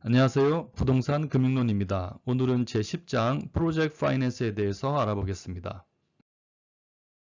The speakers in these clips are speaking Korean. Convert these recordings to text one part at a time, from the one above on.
안녕하세요. 부동산 금융론입니다. 오늘은 제10장 프로젝트 파이낸스에 대해서 알아보겠습니다.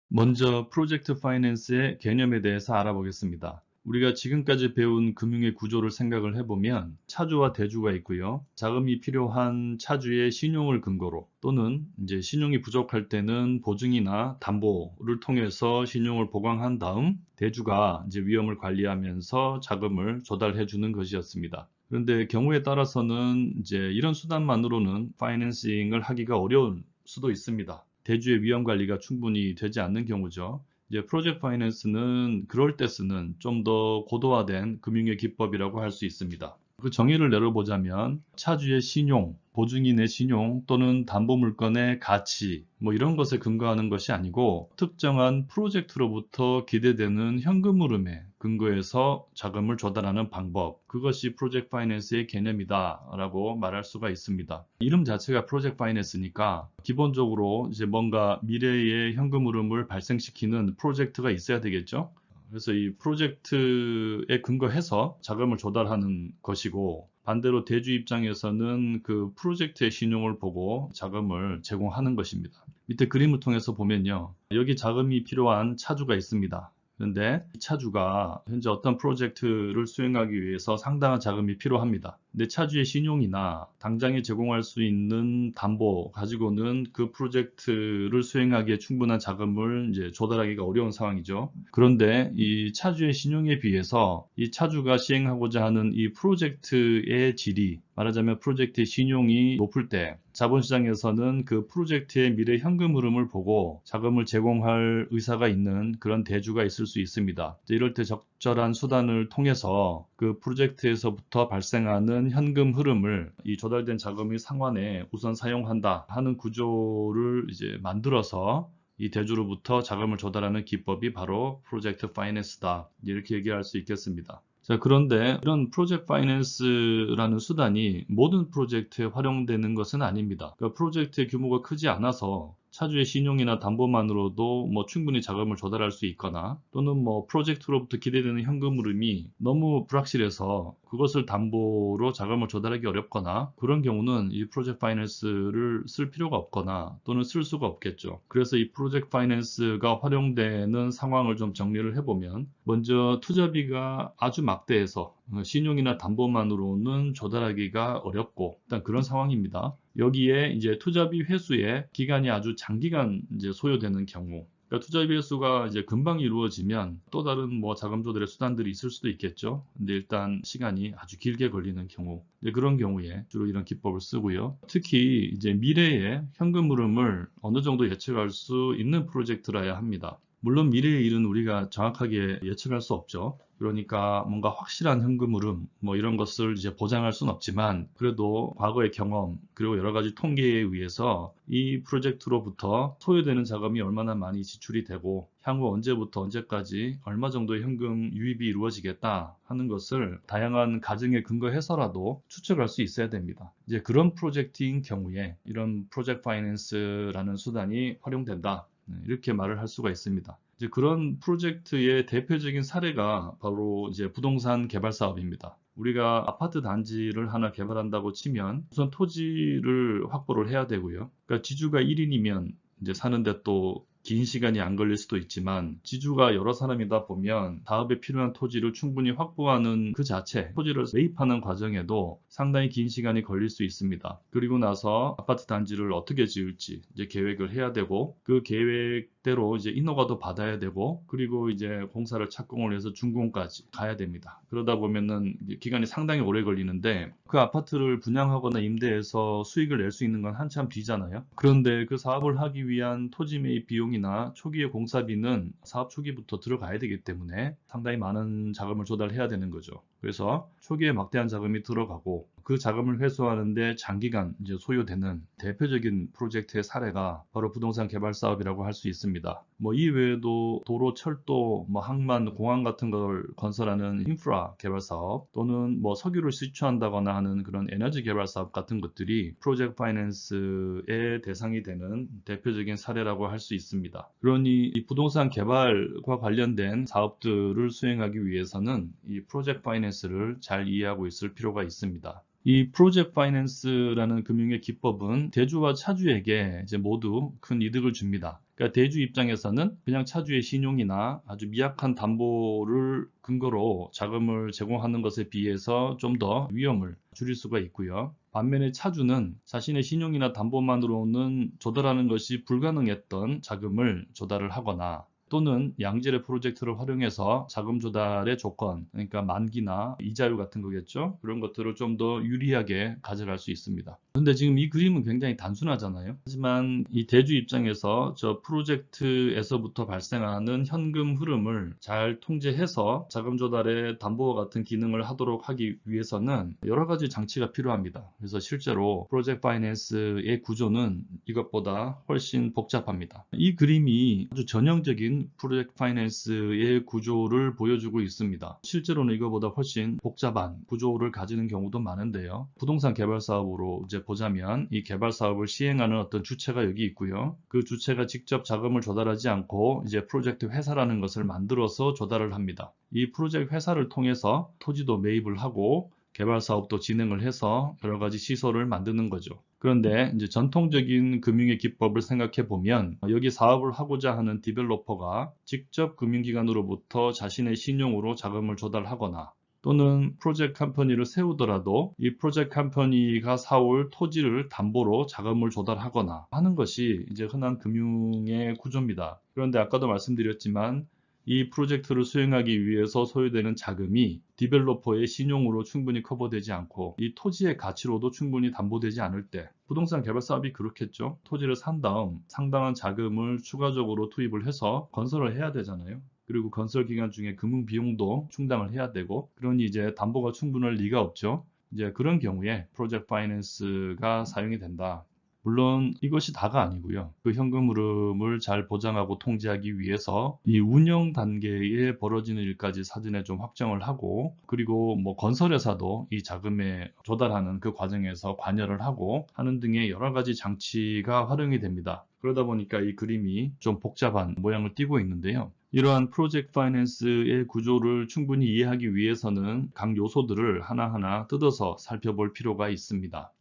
먼저 프로젝트 파이낸스의 개념에 대해서 알아보겠습니다. 우리가 지금까지 배운 금융의 구조를 생각을 해보면 차주와 대주가 있고요. 자금이 필요한 차주의 신용을 근거로 또는 이제 신용이 부족할 때는 보증이나 담보를 통해서 신용을 보강한 다음 대주가 이제 위험을 관리하면서 자금을 조달해 주는 것이었습니다. 그런데 경우에 따라서는 이제 이런 수단만으로는 파이낸싱을 하기가 어려울 수도 있습니다. 대주의 위험 관리가 충분히 되지 않는 경우죠. 이제 프로젝트 파이낸스는 그럴 때 쓰는 좀 더 고도화된 금융의 기법이라고 할 수 있습니다. 그 정의를 내려보자면 차주의 신용, 보증인의 신용 또는 담보물건의 가치 이런 것에 근거하는 것이 아니고 특정한 프로젝트로부터 기대되는 현금 흐름에 근거해서 자금을 조달하는 방법, 그것이 프로젝트 파이낸스의 개념이다 라고 말할 수가 있습니다. 이름 자체가 프로젝트 파이낸스니까 기본적으로 이제 뭔가 미래의 현금 흐름을 발생시키는 프로젝트가 있어야 되겠죠. 그래서 이 프로젝트에 근거해서 자금을 조달하는 것이고, 반대로 대주 입장에서는 그 프로젝트의 신용을 보고 자금을 제공하는 것입니다. 밑에 그림을 통해서 보면요. 여기 자금이 필요한 차주가 있습니다. 그런데 이 차주가 현재 어떤 프로젝트를 수행하기 위해서 상당한 자금이 필요합니다. 근데 차주의 신용이나 당장에 제공할 수 있는 담보 가지고는 그 프로젝트를 수행하기에 충분한 자금을 이제 조달하기가 어려운 상황이죠. 그런데 이 차주의 신용에 비해서 이 차주가 시행하고자 하는 이 프로젝트의 질이, 말하자면 프로젝트의 신용이 높을 때 자본시장에서는 그 프로젝트의 미래 현금 흐름을 보고 자금을 제공할 의사가 있는 그런 대주가 있을 수 있습니다. 이럴 때 적절한 수단을 통해서 그 프로젝트에서부터 발생하는 현금 흐름을 이 조달된 자금의 상환에 우선 사용한다 하는 구조를 이제 만들어서 이 대주로부터 자금을 조달하는 기법이 바로 프로젝트 파이낸스다, 이렇게 얘기할 수 있겠습니다. 자, 그런데 이런 프로젝트 파이낸스라는 수단이 모든 프로젝트에 활용되는 것은 아닙니다. 그러니까 프로젝트의 규모가 크지 않아서 차주의 신용이나 담보만으로도 충분히 자금을 조달할 수 있거나, 또는 프로젝트로부터 기대되는 현금 흐름이 너무 불확실해서 그것을 담보로 자금을 조달하기 어렵거나, 그런 경우는 이 프로젝트 파이낸스를 쓸 필요가 없거나 또는 쓸 수가 없겠죠. 그래서 이 프로젝트 파이낸스가 활용되는 상황을 좀 정리를 해보면, 먼저 투자비가 아주 막대해서 신용이나 담보만으로는 조달하기가 어렵고, 일단 그런 상황입니다. 여기에 이제 투자비 회수에 기간이 아주 장기간 이제 소요되는 경우, 그러니까 투자비 회수가 이제 금방 이루어지면 또 다른 자금 조달의 수단들이 있을 수도 있겠죠. 근데 일단 시간이 아주 길게 걸리는 경우, 그런 경우에 주로 이런 기법을 쓰고요. 특히 이제 미래의 현금 흐름을 어느 정도 예측할 수 있는 프로젝트라야 합니다. 물론 미래의 일은 우리가 정확하게 예측할 수 없죠. 그러니까 뭔가 확실한 현금 흐름 이런 것을 이제 보장할 수는 없지만, 그래도 과거의 경험 그리고 여러 가지 통계에 의해서 이 프로젝트로부터 소요되는 자금이 얼마나 많이 지출이 되고 향후 언제부터 언제까지 얼마 정도의 현금 유입이 이루어지겠다 하는 것을 다양한 가정에 근거해서라도 추측할 수 있어야 됩니다. 이제 그런 프로젝트인 경우에 이런 프로젝트 파이낸스라는 수단이 활용된다, 이렇게 말을 할 수가 있습니다. 이제 그런 프로젝트의 대표적인 사례가 바로 이제 부동산 개발 사업입니다. 우리가 아파트 단지를 하나 개발한다고 치면 우선 토지를 확보를 해야 되고요. 그러니까 지주가 1인이면 이제 사는데 또 긴 시간이 안 걸릴 수도 있지만, 지주가 여러 사람이다 보면 사업에 필요한 토지를 충분히 확보하는 그 자체, 토지를 매입하는 과정에도 상당히 긴 시간이 걸릴 수 있습니다. 그리고 나서 아파트 단지를 어떻게 지을지 이제 계획을 해야 되고, 그 계획대로 이제 인허가도 받아야 되고, 그리고 이제 공사를 착공을 해서 준공까지 가야 됩니다. 그러다 보면은 기간이 상당히 오래 걸리는데, 그 아파트를 분양하거나 임대해서 수익을 낼 수 있는 건 한참 뒤잖아요. 그런데 그 사업을 하기 위한 토지 매입 비용이나 초기의 공사비는 사업 초기부터 들어가야 되기 때문에 상당히 많은 자금을 조달해야 되는 거죠. 그래서 초기에 막대한 자금이 들어가고 그 자금을 회수하는데 장기간 이제 소요되는 대표적인 프로젝트의 사례가 바로 부동산 개발 사업이라고 할 수 있습니다. 뭐 이외에도 도로, 철도, 뭐 항만, 공항 같은 걸 건설하는 인프라 개발 사업 또는 뭐 석유를 시추한다거나 하는 그런 에너지 개발 사업 같은 것들이 프로젝트 파이낸스의 대상이 되는 대표적인 사례라고 할 수 있습니다. 그러니 이 부동산 개발과 관련된 사업들을 수행하기 위해서는 이 프로젝트 파이낸스를 잘 이해하고 있을 필요가 있습니다. 이 프로젝트 파이낸스라는 금융의 기법은 대주와 차주에게 이제 모두 큰 이득을 줍니다. 그러니까 대주 입장에서는 그냥 차주의 신용이나 아주 미약한 담보를 근거로 자금을 제공하는 것에 비해서 좀 더 위험을 줄일 수가 있고요. 반면에 차주는 자신의 신용이나 담보만으로는 조달하는 것이 불가능했던 자금을 조달을 하거나 또는 양질의 프로젝트를 활용해서 자금 조달의 조건, 그러니까 만기나 이자율 같은 거겠죠. 그런 것들을 좀 더 유리하게 가져갈 수 있습니다. 그런데 지금 이 그림은 굉장히 단순하잖아요. 하지만 이 대주 입장에서 저 프로젝트에서부터 발생하는 현금 흐름을 잘 통제해서 자금 조달의 담보와 같은 기능을 하도록 하기 위해서는 여러 가지 장치가 필요합니다. 그래서 실제로 프로젝트 파이낸스의 구조는 이것보다 훨씬 복잡합니다. 이 그림이 아주 전형적인 프로젝트 파이낸스의 구조를 보여주고 있습니다. 실제로는 이거보다 훨씬 복잡한 구조를 가지는 경우도 많은데요. 부동산 개발 사업으로 이제 보자면 이 개발 사업을 시행하는 어떤 주체가 여기 있고요. 그 주체가 직접 자금을 조달하지 않고 이제 프로젝트 회사라는 것을 만들어서 조달을 합니다. 이 프로젝트 회사를 통해서 토지도 매입을 하고 개발 사업도 진행을 해서 여러 가지 시설을 만드는 거죠. 그런데 이제 전통적인 금융의 기법을 생각해 보면 여기 사업을 하고자 하는 디벨로퍼가 직접 금융기관으로부터 자신의 신용으로 자금을 조달하거나 또는 프로젝트 컴퍼니를 세우더라도 이 프로젝트 컴퍼니가 사올 토지를 담보로 자금을 조달하거나 하는 것이 이제 흔한 금융의 구조입니다. 그런데 아까도 말씀드렸지만 이 프로젝트를 수행하기 위해서 소요되는 자금이 디벨로퍼의 신용으로 충분히 커버되지 않고 이 토지의 가치로도 충분히 담보되지 않을 때 부동산 개발 사업이 그렇겠죠. 토지를 산 다음 상당한 자금을 추가적으로 투입을 해서 건설을 해야 되잖아요. 그리고 건설 기간 중에 금융 비용도 충당을 해야 되고 그러니 이제 담보가 충분할 리가 없죠. 이제 그런 경우에 프로젝트 파이낸스가 사용이 된다. 물론 이것이 다가 아니고요. 그 현금 흐름을 잘 보장하고 통제하기 위해서 이 운영 단계에 벌어지는 일까지 사전에 좀 확정을 하고 그리고 뭐 건설회사도 이 자금에 조달하는 그 과정에서 관여를 하고 하는 등의 여러 가지 장치가 활용이 됩니다. 그러다 보니까 이 그림이 좀 복잡한 모양을 띠고 있는데요. 이러한 프로젝트 파이낸스의 구조를 충분히 이해하기 위해서는 각 요소들을 하나하나 뜯어서 살펴볼 필요가 있습니다.